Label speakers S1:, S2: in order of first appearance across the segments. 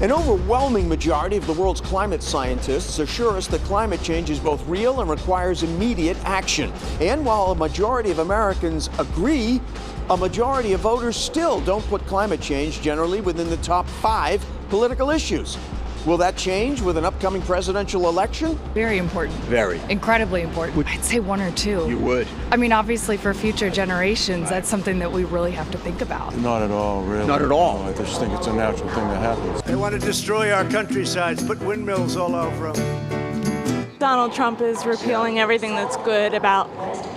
S1: An overwhelming majority of the world's climate scientists assure us that climate change is both real and requires immediate action. And while a majority of Americans agree, a majority of voters still don't put climate change generally within the top 5 political issues. Will that change with an upcoming presidential election?
S2: Very important.
S1: Very.
S2: Incredibly important. I'd say 1 or 2.
S1: You would?
S2: I mean, obviously for future generations, that's something that we really have to think about.
S3: Not at all, really.
S1: Not at all?
S3: No, I just think it's a natural thing that happens.
S4: They want to destroy our countrysides, put windmills all over them.
S5: Donald Trump is repealing everything that's good about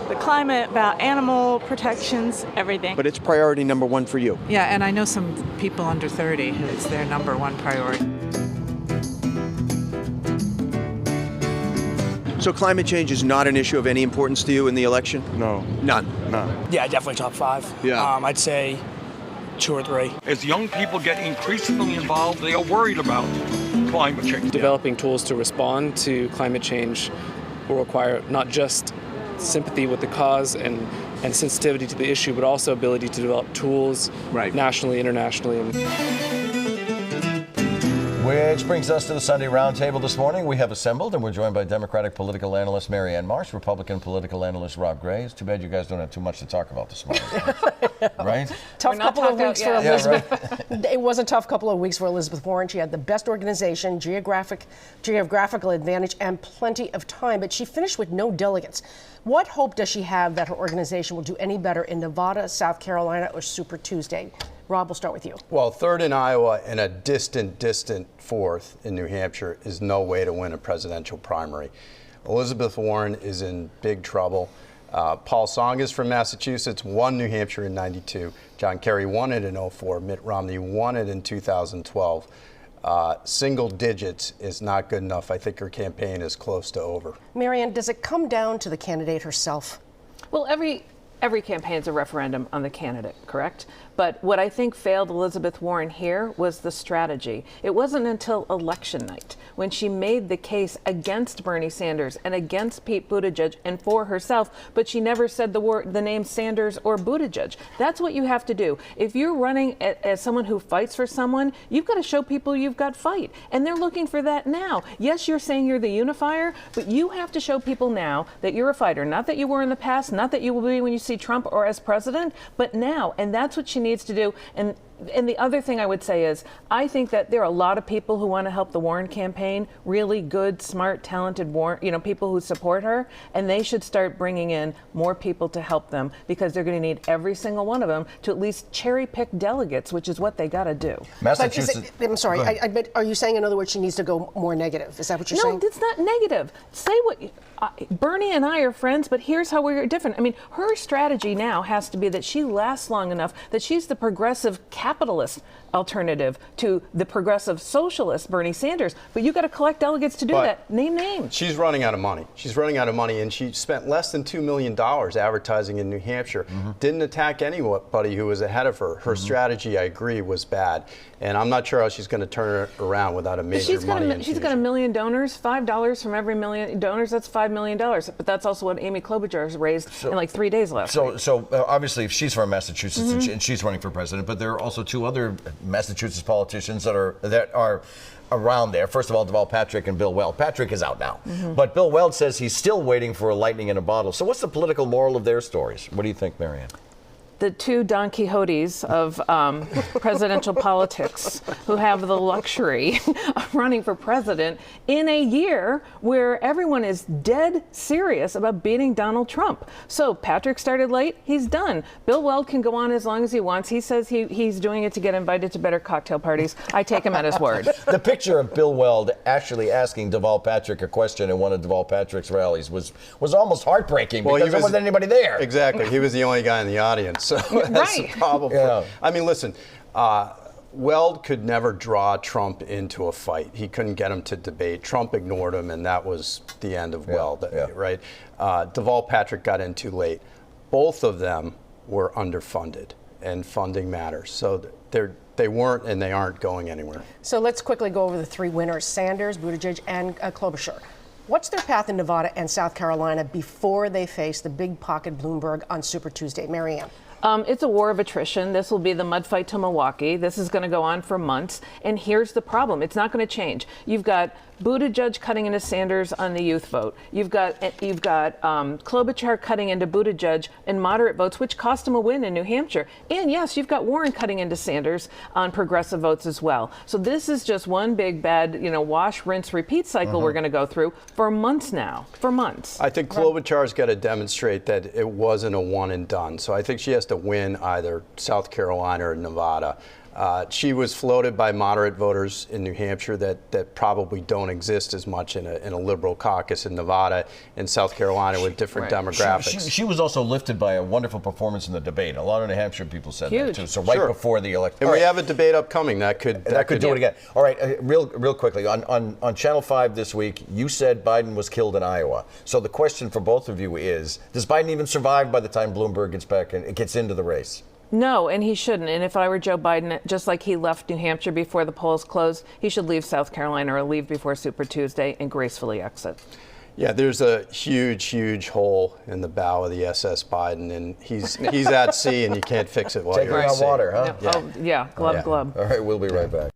S5: the climate, about animal protections, everything.
S1: But it's priority number 1 for you.
S6: Yeah, and I know some people under 30 who it's their number 1 priority.
S1: So climate change is not an issue of any importance to you in the election?
S3: No.
S1: None?
S3: No.
S7: Yeah, definitely top 5.
S1: Yeah.
S7: I'd say 2 or 3.
S8: As young people get increasingly involved, they are worried about climate change.
S9: Developing tools to respond to climate change will require not just sympathy with the cause and sensitivity to the issue, but also ability to develop tools nationally, internationally.
S10: Which brings us to the Sunday Roundtable this morning. We have assembled, and we're joined by Democratic political analyst Marianne Marsh, Republican political analyst Rob Gray. It's too bad you guys don't have too much to talk about this morning. Right?
S11: Tough couple of weeks for Elizabeth. Yeah, right. It was a tough couple of weeks for Elizabeth Warren. She had the best organization, geographical advantage, and plenty of time, but she finished with no delegates. What hope does she have that her organization will do any better in Nevada, South Carolina, or Super Tuesday? Rob, we'll start with you.
S12: Well, 3rd in Iowa and a distant 4th in New Hampshire is no way to win a presidential primary. Elizabeth Warren is in big trouble. Paul Tsongas from Massachusetts won New Hampshire in '92. John Kerry won it in '04. Mitt Romney won it in 2012. Single digits is not good enough. I think her campaign is close to over.
S11: Marianne, does it come down to the candidate herself?
S13: Well, every campaign is a referendum on the candidate, correct? But what I think failed Elizabeth Warren here was the strategy. It wasn't until election night when she made the case against Bernie Sanders and against Pete Buttigieg and for herself, but she never said the name Sanders or Buttigieg. That's what you have to do. If you're running as someone who fights for someone, you've got to show people you've got fight. And they're looking for that now. Yes, you're saying you're the unifier, but you have to show people now that you're a fighter. Not that you were in the past, not that you will be when you see Trump or as president, but now. And that's what she needs to do. And the other thing I would say is, I think that there are a lot of people who want to help the Warren campaign, really good, smart, talented people who support her, and they should start bringing in more people to help them, because they're going to need every single one of them to at least cherry pick delegates, which is what they got to do.
S11: Massachusetts. I'm sorry. But are you saying, in other words, she needs to go more negative? Is that what you're saying?
S13: No, it's not negative. Say what. Bernie and I are friends, but here's how we're different. I mean, her strategy now has to be that she lasts long enough that she's the progressive capitalist alternative to the progressive socialist Bernie Sanders. But you got to collect delegates to do that. Name names.
S12: She's running out of money. She's running out of money, and she spent less than $2 million advertising in New Hampshire. Didn't attack anybody who was ahead of her. Her strategy, I agree, was bad. And I'm not sure how she's going to turn it around without a major money infusion.
S13: She's got 1 million donors, $5 from every 1 million donors. That's $5 million. But that's also what Amy Klobuchar has raised in like 3 days last week.
S10: So obviously, if she's from Massachusetts and she's running for president, but there are also 2 other Massachusetts politicians that are around there. First of all, Deval Patrick and Bill Weld. Patrick is out now, but Bill Weld says he's still waiting for a lightning in a bottle. So what's the political moral of their stories? What do you think, Marianne?
S13: The 2 Don Quixotes of presidential politics who have the luxury of running for president in a year where everyone is dead serious about beating Donald Trump. So Patrick started late, he's done. Bill Weld can go on as long as he wants. He says he's doing it to get invited to better cocktail parties. I take him at his word.
S10: The picture of Bill Weld actually asking Deval Patrick a question in one of Deval Patrick's rallies was almost heartbreaking because there wasn't anybody there.
S12: Exactly. He was the only guy in the audience. So that's the problem. I mean, listen, Weld could never draw Trump into a fight. He couldn't get him to debate. Trump ignored him, and that was the end of Weld, right? Deval Patrick got in too late. Both of them were underfunded, and funding matters. So they weren't and they aren't going anywhere.
S11: So let's quickly go over the 3 winners, Sanders, Buttigieg, and Klobuchar. What's their path in Nevada and South Carolina before they face the big pocket Bloomberg on Super Tuesday? Marianne.
S13: It's a war of attrition. This will be the mud fight to Milwaukee. This is going to go on for months. And here's the problem. It's not going to change. You've got Buttigieg cutting into Sanders on the youth vote. You've got Klobuchar cutting into Buttigieg in moderate votes, which cost him a win in New Hampshire. And yes, you've got Warren cutting into Sanders on progressive votes as well. So this is just one big bad, wash, rinse, repeat cycle we're going to go through for months now. For months.
S12: I think Klobuchar's got to demonstrate that it wasn't a one and done. So I think she has to win either South Carolina or Nevada. She was floated by moderate voters in New Hampshire that probably don't exist as much in a liberal caucus in Nevada and South Carolina with different demographics.
S10: She was also lifted by a wonderful performance in the debate. A lot of New Hampshire people said that too. So before the election,
S12: and we have a debate upcoming that could
S10: do it again. All right, real quickly on Channel 5 this week, you said Biden was killed in Iowa. So the question for both of you is: does Biden even survive by the time Bloomberg gets back and gets into the race?
S13: No, and he shouldn't. And if I were Joe Biden, just like he left New Hampshire before the polls closed, he should leave South Carolina or leave before Super Tuesday and gracefully exit.
S12: Yeah, there's a huge, huge hole in the bow of the SS Biden, and he's at sea, and you can't fix it while you're at sea.
S10: Taking on water, huh?
S13: Glub.
S10: All right, we'll be right back.